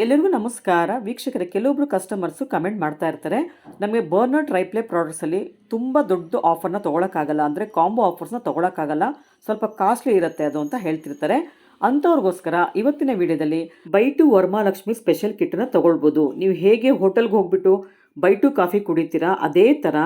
ಎಲ್ಲರಿಗೂ ನಮಸ್ಕಾರ ವೀಕ್ಷಕರೇ. ಕೆಲವೊಬ್ರು ಕಸ್ಟಮರ್ಸು ಕಮೆಂಟ್ ಮಾಡ್ತಾ ಇರ್ತಾರೆ, ನಮಗೆ ಬರ್ನರ್ ಟ್ರೈಪ್ಲೇ ಪ್ರಾಡಕ್ಟ್ಸಲ್ಲಿ ತುಂಬ ದೊಡ್ಡ ಆಫರ್ನ ತೊಗೊಳಕ್ಕಾಗಲ್ಲ, ಅಂದರೆ ಕಾಂಬೋ ಆಫರ್ಸ್ನ ತೊಗೊಳಕ್ಕಾಗಲ್ಲ, ಸ್ವಲ್ಪ ಕಾಸ್ಟ್ಲಿ ಇರುತ್ತೆ ಅದು ಅಂತ ಹೇಳ್ತಿರ್ತಾರೆ. ಅಂಥವ್ರಿಗೋಸ್ಕರ ಇವತ್ತಿನ ವಿಡಿಯೋದಲ್ಲಿ ಬೈ ಟು ವರಮಹಾಲಕ್ಷ್ಮಿ ಸ್ಪೆಷಲ್ ಕಿಟ್ಟನ್ನು ತೊಗೊಳ್ಬೋದು. ನೀವು ಹೇಗೆ ಹೋಟೆಲ್ಗೆ ಹೋಗ್ಬಿಟ್ಟು ಬೈ ಟು ಕಾಫಿ ಕುಡಿತೀರಾ, ಅದೇ ಥರ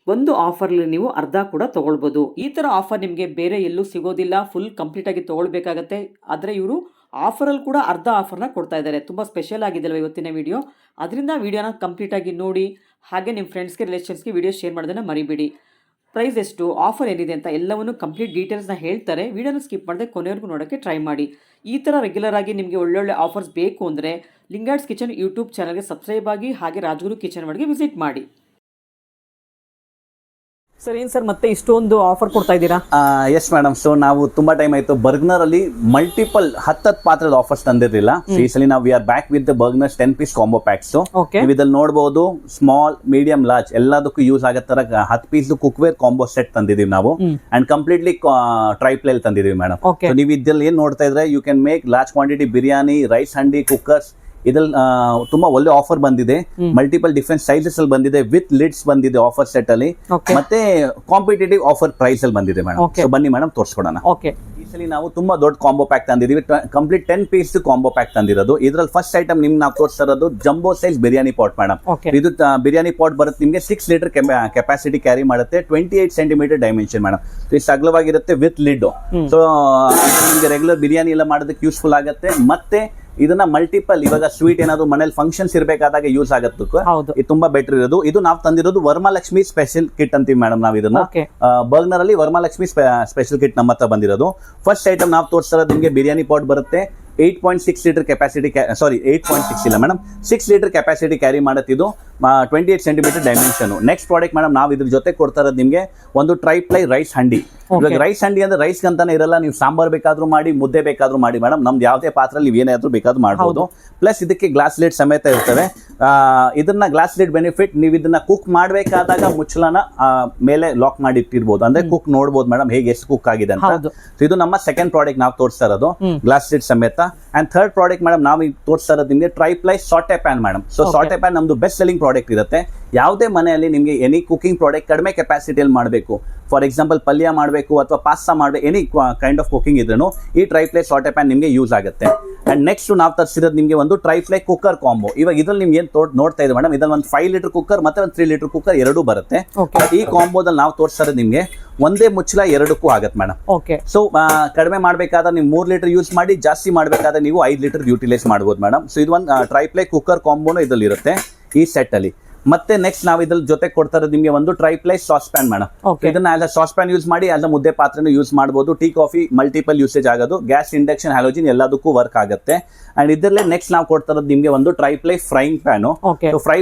ಒಂದು ಆಫರ್ಲಿ ನೀವು ಅರ್ಧ ಕೂಡ ತೊಗೊಳ್ಬೋದು. ಈ ಥರ ಆಫರ್ ನಿಮಗೆ ಬೇರೆ ಎಲ್ಲೂ ಸಿಗೋದಿಲ್ಲ, ಫುಲ್ ಕಂಪ್ಲೀಟಾಗಿ ತೊಗೊಳ್ಬೇಕಾಗತ್ತೆ. ಆದರೆ ಇವರು ಆಫರಲ್ಲಿ ಕೂಡ ಅರ್ಧ ಆಫರ್ನ ಕೊಡ್ತಾ ಇದ್ದಾರೆ. ತುಂಬ ಸ್ಪೆಷಲ್ ಆಗಿದೆಯಲ್ವ ಇವತ್ತಿನ ವಿಡಿಯೋ, ಅದರಿಂದ ವಿಡಿಯೋನ ಕಂಪ್ಲೀಟಾಗಿ ನೋಡಿ, ಹಾಗೆ ನಿಮ್ಮ ಫ್ರೆಂಡ್ಸ್ಗೆ ರಿಲೇಷನ್ಸ್ಗೆ ವಿಡಿಯೋ ಶೇರ್ ಮಾಡೋದನ್ನು ಮರಿಬೇಡಿ. ಪ್ರೈಸ್ ಎಷ್ಟು, ಆಫರ್ ಏನಿದೆ ಅಂತ ಎಲ್ಲವನ್ನು ಕಂಪ್ಲೀಟ್ ಡೀಟೇಲ್ಸ್ನ ಹೇಳ್ತಾರೆ. ವಿಡಿಯೋನ ಸ್ಕಿಪ್ ಮಾಡದೆ ಕೊನೆವರೆಗೂ ನೋಡೋಕ್ಕೆ ಟ್ರೈ ಮಾಡಿ. ಈ ಥರ ರೆಗ್ಯುಲರ್ ಆಗಿ ನಿಮಗೆ ಒಳ್ಳೊಳ್ಳೆ ಆಫರ್ಸ್ ಬೇಕು ಅಂದರೆ ಲಿಂಗಾರ್ಡ್ಸ್ ಕಿಚನ್ ಯೂಟ್ಯೂಬ್ ಚಾನಲ್ಗೆ ಸಬ್ಸ್ಕ್ರೈಬ್ ಆಗಿ, ಹಾಗೆ ರಾಜಗುರು ಕಿಚನ್ ವರ್ಗೆ ವಿಸಿಟ್ ಮಾಡಿ. ಸರ್ ಏನು ಸರ್ ಮತ್ತೆ ಇಷ್ಟೊಂದು ಆಫರ್ ಕೊಡ್ತಾ ಇದ್ದೀರಾ? Yes madam. ಸೊ ನಾವು ತುಂಬಾ ಟೈಮ್ ಆಯ್ತು ಬರ್ಗ್ನರ್ ಅಲ್ಲಿ ಮಲ್ಟಿಪಲ್ 10 ಪಾತ್ರದ ಆಫರ್ಸ್ ತಂದಿರಲಿಲ್ಲ. ಈ ಸಲ ನಾವು we are back with Bergners 10 piece combo packs. ನೀವು ಇದ್ರಲ್ಲಿ ನೋಡಬಹುದು, ಸ್ಮಾಲ್, ಮೀಡಿಯಂ, ಲಾರ್ಜ್ ಎಲ್ಲದಕ್ಕೂ ಯೂಸ್ ಆಗೋ ತರ 10 ಪೀಸ್ ಕುಕ್ವೇರ್ ಕಾಂಬೋ ಸೆಟ್ ತಂದಿದೀವಿ ನಾವು. ಅಂಡ್ ಕಂಪ್ಲೀಟ್ಲಿ ಟ್ರೈಪ್ಲೇಲ್ ತಂದಿದೀವಿ ಮೇಡಮ್. ನೀವು ಇದ್ರಲ್ಲಿ ಏನ್ ನೋಡ್ತಾ ಇದ್ರೆ, you can make large quantity biryani, rice handi, cookers. ಇದ್ರಲ್ಲಿ ತುಂಬಾ ಒಳ್ಳೆ ಆಫರ್ ಬಂದಿದೆ. ಮಲ್ಟಿಪಲ್ ಡಿಫರೆಂಟ್ ಸೈಜಸ್ ಅಲ್ಲಿ ಬಂದಿದೆ, ವಿತ್ ಲಿಡ್ಸ್ ಬಂದಿದೆ ಆಫರ್ ಸೆಟ್ ಅಲ್ಲಿ, ಮತ್ತೆ ಕಾಂಪಿಟೇಟಿವ್ ಆಫರ್ ಪ್ರೈಸ್ ಅಲ್ಲಿ ಬಂದಿದೆ ಮೇಡಮ್. ಸೊ ಬನ್ನಿ ಮೇಡಮ್ ತೋರಿಸ್ಕೊಡೋಣ. ಈ ಸಲ ನಾವು ತುಂಬಾ ದೊಡ್ಡ ಕಾಂಬೋ ಪ್ಯಾಕ್ ತಂದಿದೀವಿ. ಕಂಪ್ಲೀಟ್ 10 ಪೀಸ್ ಕಾಂಬೋ ಪ್ಯಾಕ್ ತಂದಿರೋದು. ಇದ್ರಲ್ಲಿ ಫಸ್ಟ್ ಐಟಮ್ ನಿಮ್ಗೆ ನಾವು ತೋರಿಸ್ತಾ ಇರೋದು jumbo size biryani pot madam. ಇದು ಬಿರಿಯಾನಿ ಪಾಟ್ ಬರುತ್ತೆ ನಿಮ್ಗೆ 6 ಲೀಟರ್ ಕೆಪಾಸಿಟಿ ಕ್ಯಾರಿ ಮಾಡುತ್ತೆ, 28 ಸೆಂಟಿಮೀಟರ್ ಡೈಮೆನ್ಷನ್ ಮೇಡಮ್. ಇದು ಅಗಲವಾಗಿರುತ್ತೆ ವಿತ್ ಲಿಡ್. ಸೊ ನಿಮ್ಗೆ ರೆಗ್ಯುಲರ್ ಬಿರಿಯಾನಿ ಎಲ್ಲ ಮಾಡೋದಕ್ಕೆ ಯೂಸ್ಫುಲ್ ಆಗುತ್ತೆ. ಮತ್ತೆ ಇದನ್ನ ಮಲ್ಟಿಪಲ್, ಇವಾಗ ಸ್ವೀಟ್ ಏನಾದ್ರು ಮನೇಲಿ ಫಂಕ್ಷನ್ಸ್ ಇರಬೇಕಾದಾಗ ಯೂಸ್ ಆಗತ್ತಕ್ಕೆ ಇದು ತುಂಬಾ ಬೆಟರ್ ಇರೋದು. ಇದು ನಾವು ತಂದಿರೋದು ವರಮಹಾಲಕ್ಷ್ಮಿ ಸ್ಪೆಷಲ್ ಕಿಟ್ ಅಂತೀವಿ ಮೇಡಮ್. ನಾವು ಇದನ್ನ ಬರ್ಗ್ನರ್ ಅಲ್ಲಿ ವರಮಹಾಲಕ್ಷ್ಮಿ ಸ್ಪೆಷಲ್ ಕಿಟ್ ನಮ್ಮ ಹತ್ರ ಬಂದಿರೋದು. ಫಸ್ಟ್ ಐಟಮ್ ನಾವು ತೋರಿಸ್ತಾ ನಿಮಗೆ ಬಿರಿಯಾನಿ ಪಾಟ್ ಬರುತ್ತೆ. 8.6 ಲೀಟರ್ ಕೆಪಾಸಿಟಿ, 8.6 ಇಲ್ಲ ಮೇಡಮ್, 6 ಲೀಟರ್ ಕೆಪಾಸಿಟಿ ಕ್ಯಾರಿ ಮಾಡುತ್ತಿದ್ದು, 28 centimetre dimension. Next product madam, ನಾವು ಇದ್ರ ಜೊತೆ ಕೊಡ್ತಾ ಇರೋದು ನಿಮಗೆ ಒಂದು ಟ್ರೈಪ್ಲೈ ರೈಸ್ ಹಂಡಿ. ಇವಾಗ ರೈಸ್ ಹಂಡಿ ಅಂದ್ರೆ ರೈಸ್ ಅಂತಾನೆ ಇರಲ್ಲ, ನೀವು ಸಾಂಬಾರ್ ಬೇಕಾದ್ರೂ ಮಾಡಿ, ಮುದ್ದೆ ಬೇಕಾದ್ರೂ ಮಾಡಿ ಮೇಡಮ್. ನಮ್ದು ಯಾವುದೇ ಪಾತ್ರಲ್ಲಿ ನೀವು ಏನಾದ್ರೂ ಬೇಕಾದ್ರೂ ಮಾಡಬಹುದು. ಪ್ಲಸ್ ಇದಕ್ಕೆ ಗ್ಲಾಸ್ ಲಿಡ್ ಸಮೇತ ಇರ್ತವೆ. ಇದನ್ನ ಗ್ಲಾಸ್ ಲಿಡ್ ಬೆನಿಫಿಟ್, ನೀವು ಇದನ್ನ ಕುಕ್ ಮಾಡಬೇಕಾದಾಗ ಮುಚ್ಚಳನ ಮೇಲೆ ಲಾಕ್ ಮಾಡಿ ಇಟ್ಟಿರ್ಬೋದು, ಅಂದ್ರೆ ಕುಕ್ ನೋಡ್ಬೋದು ಮೇಡಮ್ ಹೇಗೆ ಎಷ್ಟು ಕುಕ್ ಆಗಿದೆ ಅಂತ. ಇದು ನಮ್ಮ ಸೆಕೆಂಡ್ ಪ್ರಾಡಕ್ಟ್ ನಾವು ತೋರಿಸ್ತಾ ಇರೋದು, ಗ್ಲಾಸ್ ಲಿಡ್ ಸಮೇತ. ಅಂಡ್ ಥರ್ಡ್ ಪ್ರಾಡಕ್ಟ್ ಮೇಡಮ್, ನಾವು ತೋರಿಸ್ತಾ ಇರೋದು ನಿಮಗೆ triply saute pan madam. So saute pan ನಮ್ದು ಬೆಸ್ಟ್ ಸೆಲ್ಲಿಂಗ್ ಪ್ರಾಡಕ್ಟ್ ಇರುತ್ತೆ. ಯಾವುದೇ ಮನೆಯಲ್ಲಿ ನಿಮಗೆ ಎನಿ ಕುಕಿಂಗ್ ಪ್ರಾಡಕ್ಟ್ ಕಡಿಮೆ ಕೆಪಾಸಿಟಿಯಲ್ಲಿ ಮಾಡಬೇಕು, ಫಾರ್ ಎಕ್ಸಾಂಪಲ್ ಪಲ್ಯ ಮಾಡಬೇಕು ಅಥವಾ ಪಾಸ್ತಾ ಮಾಡಬೇಕು, ಎನಿ ಕೈಂಡ್ ಆಫ್ ಕುಕಿಂಗ್ ಇದ್ರೂ ಈ ಟ್ರೈಪ್ಲೈ ಸಾಟೆ ಪ್ಯಾನ್ ನಿಮಗೆ ಯೂಸ್ ಆಗುತ್ತೆ. ಅಂಡ್ ನೆಕ್ಸ್ಟ್ ನಾವು ತರಿಸಿರೋದು ನಿಮಗೆ ಒಂದು ಟ್ರೈಪ್ಲೈ ಕುಕ್ಕರ್ ಕಾಂಬೋ. ಇವಾಗ ಇದ್ರಲ್ಲಿ ನಿಮ್ಗೆ ಏನ್ ನೋಡ್ತಾ ಇದೆ ಮೇಡಮ್, ಇದ್ರಲ್ಲಿ ಒಂದು 5 ಲೀಟರ್ ಕುಕ್ಕರ್ ಮತ್ತೆ ಒಂದು 3 ಲೀಟರ್ ಕುಕ್ಕರ್ ಎರಡೂ ಬರುತ್ತೆ. ಈ ಕಾಂಬೋದಲ್ಲಿ ನಾವು ತೋರಿಸ್ತಾ ಇರೋದು ನಿಮಗೆ ಒಂದೇ ಮುಚ್ಚಳ ಎರಡಕ್ಕೂ ಆಗತ್ತೆ ಮೇಡಮ್. ಸೊ ಕಡಿಮೆ ಮಾಡಬೇಕಾದ್ರೆ ನೀವು 3 ಲೀಟರ್ ಯೂಸ್ ಮಾಡಿ, ಜಾಸ್ತಿ ಮಾಡಬೇಕಾದ್ರೆ ನೀವು 5 ಲೀಟರ್ ಯೂಟಿಲೈಸ್ ಮಾಡಬಹುದು ಮೇಡಮ್. ಸೊ ಇದು ಒಂದು ಟ್ರೈಪ್ಲೈ ಕುಕ್ಕರ್ ಕಾಂಬೋನು ಇದ್ರಲ್ಲಿ ಇರುತ್ತೆ ಈ ಸೆಟ್ ಅಲ್ಲಿ. ಮತ್ತೆ ನೆಕ್ಸ್ಟ್ ನಾವು ಇದ್ರ ಜೊತೆ ಕೊಡ್ತಾ ಇರೋದು ನಿಮಗೆ ಒಂದು ಟ್ರೈಪ್ಲೈ ಸಾಸ್ ಪ್ಯಾನ್ ಮೇಡಮ್. ಇದನ್ನ as a sauce PAN use ಮಾಡಿ, ಆಸ್ ಅ ಮುದ್ದೆ ಪಾತ್ರೆನೂ ಯೂಸ್ ಮಾಡಬಹುದು. ಟೀ ಕಾಫಿ ಮಲ್ಟಿಪಲ್ ಯೂಸೇಜ್ ಆಗೋದು, ಗ್ಯಾಸ್, ಇಂಡಕ್ಷನ್, ಹ್ಯಾಲೋಜಿನ್ ಎಲ್ಲದಕ್ಕೂ ವರ್ಕ್ ಆಗುತ್ತೆ. ಅಂಡ್ ಇದರಲ್ಲೇ ನೆಕ್ಸ್ಟ್ ನಾವು ಕೊಡ್ತಾ ಇರೋದು ನಿಮಗೆ ಒಂದು triply frying PAN.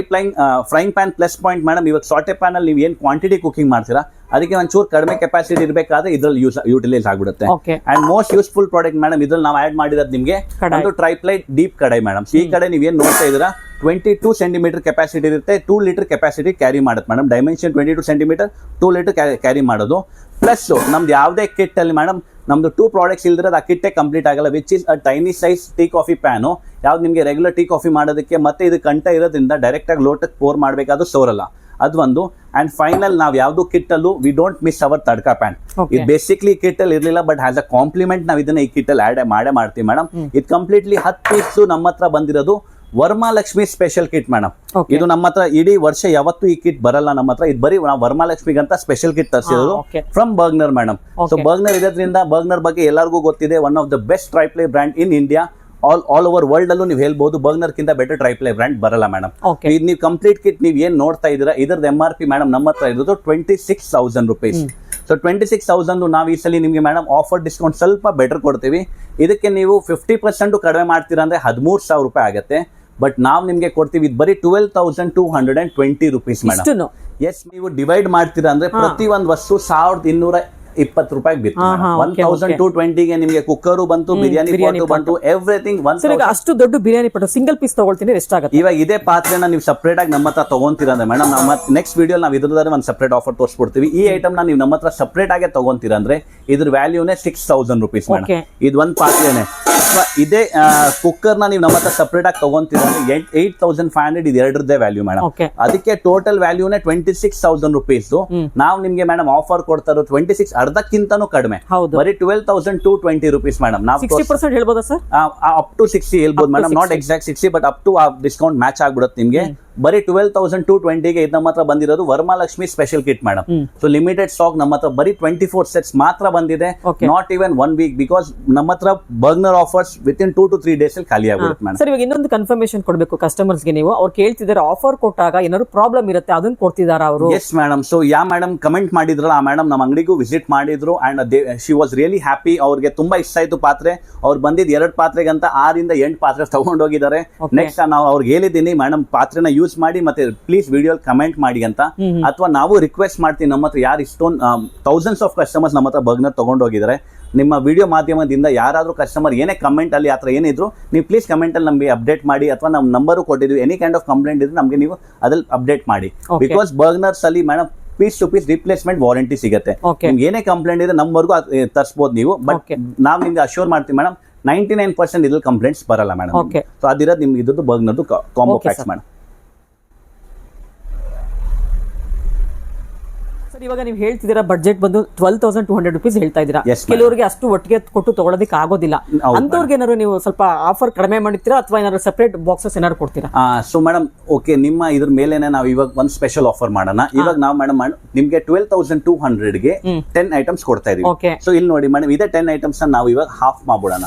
Frying PAN plus point madam, ಇವಾಗ ಸಾಟೆ ಪ್ಯಾನ್ ಅಲ್ಲಿ ನೀವು ಏನ್ ಕ್ವಾಂಟಿಟಿ ಕುಕಿಂಗ್ ಮಾಡ್ತೀರಾ ಅದಕ್ಕೆ ಒಂಚೂರು ಕಡಿಮೆ ಕೆಪಾಸಿಟಿ ಇರಬೇಕಾದ್ರೆ ಇದ್ರಲ್ಲಿ ಯೂಟಿಲೈಸ್ ಆಗ್ಬಿಡುತ್ತೆ. And most useful product madam, ಇದ್ರಲ್ಲಿ ನಾವು ಆಡ್ ಮಾಡಿರೋದು ನಿಮಗೆ ಒಂದು ಟ್ರೈಪ್ಲೈ ಡೀಪ್ ಕಡಾಯಿ ಮೇಡಮ್. ಈ ಕಡೆ ನೀವು ಏನ್ ನೋಡ್ತಾ ಇದ್ದೀರಾ 22 ಸೆಂಟಿಮೀಟರ್ ಕೆಪಾಸಿಟಿ ಇರುತ್ತೆ, 2 ಲೀಟರ್ ಕೆಪಾಸಿಟಿ ಕ್ಯಾರಿ ಮಾಡುತ್ತೆ madam. Dimension 22 centimetre, 2 litre carry ಮಾಡೋದು. ಪ್ಲಸ್ ನಮ್ದು ಯಾವುದೇ ಕಿಟ್ ಅಲ್ಲಿ ಮೇಡಮ್ ನಮ್ದು 2 ಪ್ರಾಡಕ್ಟ್ಸ್ ಇಲ್ದಿರೋದು ಆ ಕಿಟ್ಟೇ ಕಂಪ್ಲೀಟ್ ಆಗಲ್ಲ, which is a tiny size tea coffee pan. ಯಾವ್ದು ನಿಮಗೆ ರೆಗ್ಯುಲರ್ ಟೀ ಕಾಫಿ ಮಾಡೋದಕ್ಕೆ, ಮತ್ತೆ ಇದು ಕಂಠ ಇರೋದ್ರಿಂದ ಡೈರೆಕ್ಟ್ ಆಗಿ ಲೋಟಕ್ಕೆ ಪೋರ್ ಮಾಡಬೇಕಾದ್ರೂ ಸೋರಲ್ಲ, ಅದು ಒಂದು. ಅಂಡ್ ಫೈನಲ್ ನಾವು ಯಾವ್ದು ಕಿಟ್ ಅಲ್ಲೂ we don't miss our tadka pan. ಇದು ಬೇಸಿಕ್ಲಿ ಕಿಟ್ ಅಲ್ಲಿ ಇರ್ಲಿಲ್ಲ, ಬಟ್ ಆಸ್ ಅ ಕಾಂಪ್ಲಿಮೆಂಟ್ ನಾವು ಇದನ್ನ ಈ ಕಿಟ್ ಅಲ್ಲಿ ಆಡ್ ಮಾಡ್ತೀವಿ ಮೇಡಮ್. ಇದು ಕಂಪ್ಲೀಟ್ಲಿ 10 ಪೀಸ್ ನಮ್ಮ ಹತ್ರ ಬಂದಿರೋದು ವರಮಹಾಲಕ್ಷ್ಮಿ ಸ್ಪೆಷಲ್ ಕಿಟ್ ಮೇಡಮ್. ಇದು ನಮ್ಮ ಹತ್ರ ಇಡೀ ವರ್ಷ ಯಾವತ್ತೂ ಈ ಕಿಟ್ ಬರಲ್ಲ ನಮ್ಮ ಹತ್ರ. ಇದು ಬರೀ ನಾವು ವರಮಹಾಲಕ್ಷ್ಮಿಗಂತ ಸ್ಪೆಷಲ್ ಕಿಟ್ ತರಿಸಿರೋದು from Bergner madam. So Bergner ಇರೋದ್ರಿಂದ ಬರ್ಗ್ನರ್ ಬಗ್ಗೆ ಎಲ್ಲರಿಗೂ ಗೊತ್ತಿದೆ, one of the best triply brand in India. All over world ಅಲ್ಲೂ ನೀವು ಹೇಳ್ಬಹುದು ಬರ್ಗ್ನರ್ ಕಿಂತ ಬೆಟರ್ ಟ್ರೈಪ್ಲೈ ಬ್ರ್ಯಾಂಡ್ ಬರಲ್ಲ ಮೇಡಮ್. ಇದು ನೀವು ಕಂಪ್ಲೀಟ್ ಕಿಟ್ ನೀವು ಏನ್ ನೋಡ್ತಾ ಇದೀರಾ, ಇದರದ MRP ಮೇಡಮ್ ನಮ್ಮ ಹತ್ರ ಇರೋದು 26,000 rupees. ಸೊ 26,000 ನಾವು ಈ ಸಲ ನಿಮಗೆ ಮೇಡಮ್ ಆಫರ್ ಡಿಸ್ಕೌಂಟ್ ಸ್ವಲ್ಪ ಬೆಟರ್ ಕೊಡ್ತೀವಿ. ಇದಕ್ಕೆ ನೀವು 50% ಕಡಿಮೆ ಮಾಡ್ತೀರಾ ಅಂದ್ರೆ 13,000 ರೂಪಾಯಿ ಆಗುತ್ತೆ. ಬಟ್ ನಾವು ನಿಮ್ಗೆ ಕೊಡ್ತೀವಿ ಇದು ಬರೀ 12,220 rupees ಮೇಡಮ್. ಎಸ್, ನೀವು ಡಿವೈಡ್ ಮಾಡ್ತೀರಾ ಅಂದ್ರೆ ಪ್ರತಿ ಒಂದು ವಸ್ತು 1,200 20 ರೂಪಾಯಿಗೆ ಬಿತ್ತು. ಹಾ, okay, 1220ಗೆ ನಿಮಗೆ ಕುಕ್ಕರು ಬಂತು, ಬಿರಿಯಾನಿ ಪಾಟು ಬಂತು, ಎವ್ರಿಥಿಂಗ್. ಸರ್ ಈಗ ಅಷ್ಟು ದೊಡ್ಡ ಬಿರಿಯಾನಿ ಪಟ್ಟು ಸಿಂಗಲ್ ಪೀಸ್ ತಗೊಳ್ತೀನಿ ಎಷ್ಟಾಗುತ್ತೆ? ಇವಾಗ ಇದೇ ಪಾತ್ರೆನ ನೀವು ಸಪರೇಟ್ ಆಗಿ ನಮ್ಮ ಹತ್ರ ತಗೊಂತೀರಾ ಅಂದ್ರೆ ಮೇಡಮ್, ನಮ್ಮ ನೆಕ್ಸ್ಟ್ ವಿಡಿಯೋ ನಾವು ಇದ್ರದಾದ್ರೆ ಒಂದು ಸಪರೇಟ್ ಆಫರ್ ತೋರಿಸ್ಬಿಡ್ತೀವಿ. ಈ ಐಟಮ್ ನ ನೀವು ನಮ್ಮ ಹತ್ರ ಸಪರೇಟ್ ಆಗಿ ತಗೊಂತೀರಾ ಅಂದ್ರೆ ಇದ್ರ ವ್ಯಾಲ್ಯೂನೇ 6000 ರುಪೀಸ್ ಮೇಡಮ್. ಇದು ಒಂದು ಪಾತ್ರೆನೆ. ಇದೇ ಕುಕ್ಕರ್ ನ ನೀವು ನಮ್ಮ ಹತ್ರ ಸಪರೇಟ್ ಆಗಿ ತಗೊಂತೀರಾ ಅಂದ್ರೆ 8500 ಇದು ಎರಡರದೇ ವ್ಯಾಲ್ಯೂ ಮೇಡಮ್. ಅದಕ್ಕೆ ಟೋಟಲ್ ವ್ಯಾಲ್ಯೂನೇ 26000 ರುಪೀಸ್. ನಾವು ನಿಮ್ಗೆ ಮೇಡಮ್ ಆಫರ್ ಕೊಡ್ತಾ ಇರೋದು 26, ಅರ್ಧಕ್ಕಿಂತನೂ ಕಡಿಮೆ, ಬರೀ 12220 ರುಪೀಸ್ ಮೇಡಮ್. ನಾವು 60% ಹೇಳ್ಬೋದಾ ಸರ್? ಅಪ್ ಟು 60 ಹೇಳ್ಬೋದು madam, not exact 60, but up to discount match ಆಗ್ಬಿಡುತ್ತೆ ನಿಮ್ಗೆ. ಬರೀ 12220ಗೆ ಇದು ನಮ್ಮ ಹತ್ರ ಬಂದಿರೋದು Varamahalakshmi special kit madam. So limited stock ನಮ್ಮ ಹತ್ರ ಬರೀ 24 ಸೆಟ್ಸ್ ಮಾತ್ರ ಬಂದಿದೆ, ನಾಟ್ ಇವನ್ 1 ವೀಕ್, ಬಿಕಾಸ್ ನಮ್ಮ ಹತ್ರ Bergner offers within 2 to 3 days ಅಲ್ಲಿ ಖಾಲಿ ಆಗ್ಬಿಡುತ್ತೆ ಮೇಡಮ್. ಸರ್ ಇವಾಗ ಇನ್ನೊಂದು ಕನ್ಫರ್ಮೇಶನ್ ಕೊಡಬೇಕು ಕಸ್ಟಮರ್ಸ್ ಗೆ. ನೀವು ಅವ್ರು ಕೇಳ್ತಿದ್ದಾರೆ ಆಫರ್ ಕೊಟ್ಟಾಗ ಏನಾದ್ರು ಪ್ರಾಬ್ಲಮ್ ಇರುತ್ತೆ ಅದನ್ನ ಕೊಡ್ತಿದಾರ ಅವರು? Yes madam. So yeah madam comment ಮಾಡಿದ್ರಲ್ಲ, ಆ ಮೇಡಮ್ ನಮ್ಮ ಅಂಗಡಿಗೂ ವಿಸಿಟ್ ಮಾಡಿದ್ರು and she was really happy. ಅವ್ರಿಗೆ ತುಂಬಾ ಇಷ್ಟ ಆಯ್ತು ಪಾತ್ರೆ. ಅವ್ರು ಬಂದಿದ್ದು 2 ಪಾತ್ರೆಗಂತ 6 ಇಂದ 8 ಪಾತ್ರೆ ತಗೊಂಡೋಗಿದ್ದಾರೆ. ನೆಕ್ಸ್ಟ್ ನಾವು ಅವ್ರಿಗೆ ಹೇಳಿದ್ದೀನಿ ಮೇಡಮ್ ಪಾತ್ರೆನ ಯೂಸ್ ಮಾಡಿ ಮತ್ತೆ ಪ್ಲೀಸ್ ವಿಡಿಯೋ ಕಮೆಂಟ್ ಮಾಡಿ ಅಂತ. ಅಥವಾ ನಾವು ರಿಕ್ವೆಸ್ಟ್ ಮಾಡ್ತೀವಿ, ನಮ್ಮ ಹತ್ರ ಯಾರು ಇಷ್ಟೊಂದು ಥೌಸಂಡ್ಸ್ ಆಫ್ ಕಸ್ಟಮರ್ಸ್ ನಮ್ಮ ಹತ್ರ ಬರ್ಗ್ನರ್ ತಗೊಂಡೋಗಿದ್ದಾರೆ, ನಿಮ್ಮ ವಿಡಿಯೋ ಮಾಧ್ಯಮದಿಂದ ಯಾರಾದ್ರೂ ಕಸ್ಟಮರ್ ಏನೇ ಕಮೆಂಟ್ ಅಲ್ಲಿ ಆತರ ಏನಿದ್ರು ನೀವು ಪ್ಲೀಸ್ ಕಮೆಂಟ್ ಅಲ್ಲಿ ನಮಗೆ ಅಪ್ಡೇಟ್ ಮಾಡಿ, ಅಥವಾ ನಮ್ಮ ನಂಬರು ಕೊಟ್ಟಿದ್ವಿ, ಎನಿ ಕೈಂಡ್ ಆಫ್ ಕಂಪ್ಲೇಂಟ್ ಇದ್ರೆ ನಮಗೆ ನೀವು ಅದ್ರಲ್ಲಿ ಅಪ್ಡೇಟ್ ಮಾಡಿ. ಬಿಕಾಸ್ ಬರ್ಗ್ನರ್ಸ್ ಅಲ್ಲಿ madam piece to piece replacement warranty ಸಿಗುತ್ತೆ. ನಿಮ್ಗೆ ಏನೇ ಕಂಪ್ಲೇಂಟ್ ಇದೆ ನಮ್ಮವರೆಗೂ ತರಿಸಬಹುದು ನೀವು, ಬಟ್ ನಾವು ನಿಮ್ಗೆ ಅಶ್ಯೂರ್ ಮಾಡ್ತೀವಿ ಮೇಡಮ್ 99% ಇದ್ರಲ್ಲಿ ಕಂಪ್ಲೇಂಟ್ಸ್ ಬರಲ್ಲ ಮೇಡಮ್. ಸೊ ಅದಿರೋದು ನಿಮ್ಗೆ ಇದ್ದು ಬರ್ಗ್ನರ್ದು ಕಾಂಬೋ ಪ್ಯಾಕ್ಸ್ ಮೇಡಮ್. ಇವಾಗ ನೀವು ಹೇಳ್ತಿದ್ದೀರಾ ಬಡ್ಜೆಟ್ ಬಂದು 12200 ರುಪೀಸ್ ಹೇಳ್ತಾ ಇದ್ದೀರಾ. ಕೆಲವರಿಗೆ ಅಷ್ಟು ಒಟ್ಟಿಗೆ ಕೊಟ್ಟು ತಗೊಳ್ಳೋದಕ್ಕೆ ಆಗೋದಿಲ್ಲ, ಅಂತವ್ರಿಗೆ ಏನಾದ್ರು ನೀವು ಸ್ವಲ್ಪ ಆಫರ್ ಕಡಿಮೆ ಮಾಡ್ತೀರಾ ಅಥವಾ ಏನಾದ್ರು ಸೆಪರೇಟ್ ಬಾಕ್ಸಸ್ ಏನಾದ್ರು ಕೊಡ್ತೀರಾ? ಸೊ ಮೇಡಮ್ ಓಕೆ, ನಿಮ್ಮ ಇದ್ರ ಮೇಲೆನೆ ನಾವು ಇವಾಗ ಒಂದು ಸ್ಪೆಷಲ್ ಆಫರ್ ಮಾಡೋಣ. ಇವಾಗ ನಾವು ಮೇಡಮ್ ನಿಮ್ಗೆ 12200ಗೆ 10 ಐಟಮ್ಸ್ ಕೊಡ್ತಾ ಇದೀವಿ. ಸೊ ಇಲ್ಲಿ ನೋಡಿ ಮೇಡಮ್, ಇದೇ 10 ಐಟಮ್ಸ್ ನಾವು ಇವಾಗ ಹಾಫ್ ಮಾಡ್ಬಿಡೋಣ.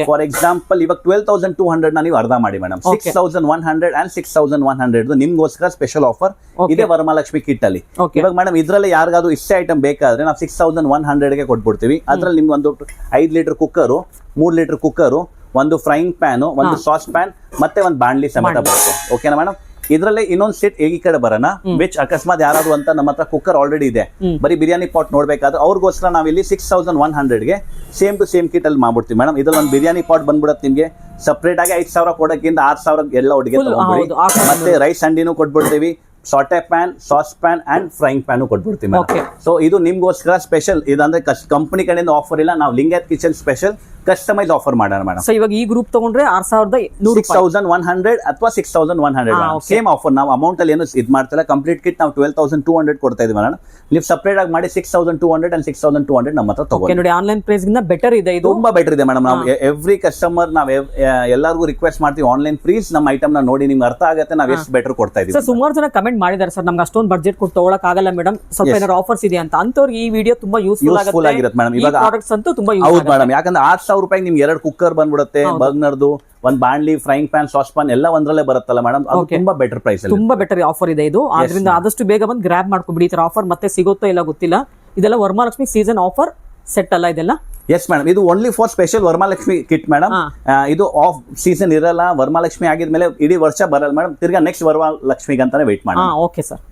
ಫಾರ್ ಎಕ್ಸಾಂಪಲ್ ಇವಾಗ 12200 ನ ನೀವು ಅರ್ಧ ಮಾಡಿ ಮೇಡಮ್, 6100 ಅಂಡ್ 6100 ನಿಮ್ಗೋಸ್ಕರ ಸ್ಪೆಷಲ್ ಆಫರ್ ಇದೆ ವರಮಹಾಲಕ್ಷ್ಮಿ ಕಿಟ್ ಅಲ್ಲಿ. ಇವಾಗ ಮೇಡಮ್ ಇದ್ರಲ್ಲಿ ಯಾರಿಗಾದ್ರೂ ಇಷ್ಟ ಐಟಮ್ ಬೇಕಾದ್ರೆ ನಾವು 6100ಗೆ ಕೊಟ್ಬಿಡ್ತೀವಿ. ಅದ್ರಲ್ಲಿ ನಿಮ್ಗೆ ಒಂದು 5 ಲೀಟರ್ ಕುಕ್ಕರು, 3 ಲೀಟರ್ ಕುಕ್ಕರು, ಒಂದು ಫ್ರೈಯಿಂಗ್ ಪ್ಯಾನ್, ಒಂದು ಸಾಸ್ ಪ್ಯಾನ್, ಮತ್ತೆ ಒಂದು ಬಾಣ್ಲಿ ಸಮೇತ ಬರುತ್ತೆ. ಓಕೆನಾ ಮೇಡಮ್? ಇದ್ರಲ್ಲಿ ಇನ್ನೊಂದು ಸೆಟ್ ಈ ಕಡೆ ಬರೋಣ, ವಿಚ್ ಅಕಸ್ಮಾತ್ ಯಾರಾದ್ರು ಅಂತ ನಮ್ಮ ಹತ್ರ ಕುಕ್ಕರ್ ಆಲ್ರೆಡಿ ಇದೆ, ಬರೀ ಬಿರಿಯಾನಿ ಪಾಟ್ ನೋಡ್ಬೇಕಾದ್ರೆ ಅವ್ರಿಗೋಸ್ಕರ ನಾವಿಲ್ಲಿ 6100ಗೆ ಸೇಮ್ ಟು ಸೇಮ್ ಕಿಟ್ ಅಲ್ಲಿ ಮಾಡ್ಬಿಡ್ತೀವಿ ಮೇಡಮ್. ಇದ್ರಲ್ಲಿ ಒಂದು ಬಿರಿಯಾನಿ ಪಾಟ್ ಬಂದ್ಬಿಡುತ್ತೆ ನಿಮ್ಗೆ. ಸಪರೇಟ್ ಆಗಿ 5000 ಕೊಡೋಕ್ಕಿಂತ 6000 ಎಲ್ಲ ಒಟ್ಟಿಗೆ ತಗೊಂಡ್ಬಿಡಿ. ಮತ್ತೆ ರೈಸ್ ಅಂಡಿನೂ ಕೊಟ್ಬಿಡ್ತೀವಿ, saute pan, sauce pan and frying pan ಕೊಟ್ಬಿಡ್ತೀವಿ. ಸೊ ಇದು ನಿಮ್ಗೋಸ್ಕರ ಸ್ಪೆಷಲ್, ಇದಂದ್ರೆ ಕಂಪನಿ ಕಡೆಯಿಂದ ಆಫರ್ ಇಲ್ಲ, ನಾವು Lingayat kitchen special customise offer ಮಾಡೋಣ ಮೇಡಮ್. ಸೊ ಇವಾಗ ಈ ಗ್ರೂಪ್ ತಗೊಂಡ್ರೆ 6100 ಅಥವಾ 6100 ಸೇಮ್ ಆಫರ್. ನಾವು ಅಮೌಂಟ್ ಅಲ್ಲಿ ಏನು ಇದು ಮಾಡ್ತಿಲ್ಲ, ಕಂಪ್ಲೀಟ್ ಕಿಟ್ ನಾವು 12200 ಕೊಡ್ತಾ ಇದೀವಿ ಮೇಡಮ್. ನೀವು ಸಪರೇಟ್ ಆಗಿ ಮಾಡಿ 6200 ಅಂಡ್ 6200 ನಮ್ಮ ಹತ್ರ ತಗೊಂಡು ನೋಡಿ. ಆನ್ಲೈನ್ ಪ್ರೈಸ್ ಗಿಂತ ಬೆಟರ್ ಇದೆ, ಇದು ತುಂಬಾ ಬೆಟರ್ ಇದೆ ಮೇಡಮ್. ನಾವು ಎವ್ರಿ ಕಸ್ಟಮರ್ ನಾವು ಎಲ್ಲರಿಗೂ ರಿಕ್ವೆಸ್ಟ್ ಮಾಡ್ತೀವಿ, ಆನ್ಲೈನ್ ಪ್ಲೀಸ್ ನಮ್ಮ ಐಟಮ್ ನ ನೋಡಿ ನಿಮ್ಗೆ ಅರ್ಥ ಆಗುತ್ತೆ ನಾವು ಎಷ್ಟು ಬೆಟರ್ ಕೊಡ್ತಾ ಇದೀವಿ. ಸುಮಾರು ಜನ ಕಮೆಂಟ್ ಮಾಡಿದ್ದಾರೆ ಸರ್, ನಮ್ಗೆ ಅಷ್ಟೊಂದು ಬಡ್ಜೆಟ್ ಕೊಟ್ಟು ತಗೊಳಕ್ ಆಗಲ್ಲ ಮೇಡಮ್, ಸ್ವಲ್ಪ ಏನಾದ್ರು ಆಫರ್ಸ್ ಇದೆ ಅಂತ. ಅಂತವ್ರಿಗೆ ಈ ವಿಡಿಯೋ ತುಂಬಾ ಯೂಸ್ಫುಲ್ ಆಗಿರುತ್ತೆ ಮೇಡಮ್. ಇವಾಗ ಪ್ರಾಡಕ್ಟ್ಸ್ ಅಂತೂ ತುಂಬಾ ಹೌದು ಮೇಡಮ್, ಯಾಕಂದ್ರೆ 6000 ರೂಪಾಯಿ ನಿಮ್ಗೆ 2 ಕುಕ್ಕರ್ ಬಂದ್ಬಿಡುತ್ತೆ, ಬರ್ಗ್ನರ್ದು ಒಂದು ಬಾಣ್ಲಿ, ಫ್ರೈಯಿಂಗ್ ಪ್ಯಾನ್, ಸಾಸ್ ಪ್ಯಾನ್ ಎಲ್ಲ ಒಂದ್ರಲ್ಲೇ ಬರುತ್ತಲ್ಲ ಮೇಡಮ್. ಅದು ತುಂಬಾ ಬೆಟರ್ ಪ್ರೈಸ್, ತುಂಬಾ ಬೆಟರ್ ಆಫರ್ ಇದೆ ಇದು. ಆದ್ರಿಂದ ಆದಷ್ಟು ಬೇಗ ಬಂದು ಗ್ರಾಬ್ ಮಾಡ್ಕೊಬಿಡಿ. ಈ ತರ ಆಫರ್ ಮತ್ತೆ ಸಿಗುತ್ತೋ ಇಲ್ಲ ಗೊತ್ತಿಲ್ಲ. ಇದೆಲ್ಲ ವರಮಹಾಲಕ್ಷ್ಮಿ ಸೀಸನ್ ಆಫರ್ ಸೆಟ್ ಅಲ್ಲ ಇದೆಲ್ಲ? ಎಸ್ ಮೇಡಮ್, ಇದು only for special Varamahalakshmi kit madam. ಇದು ಆಫ್ ಸೀಸನ್ ಇರಲ್ಲ, ವರಮಹಾಲಕ್ಷ್ಮಿ ಆಗಿದ್ಮೇಲೆ ಇಡೀ ವರ್ಷ ಬರಲ್ಲ ಮೇಡಮ್. ತಿರ್ಗಾ ನೆಕ್ಸ್ಟ್ ವರಮಹಾಲಕ್ಷ್ಮಿಗೆ ಅಂತಾನೆ ವೇಟ್ ಮಾಡಿ. Okay sir.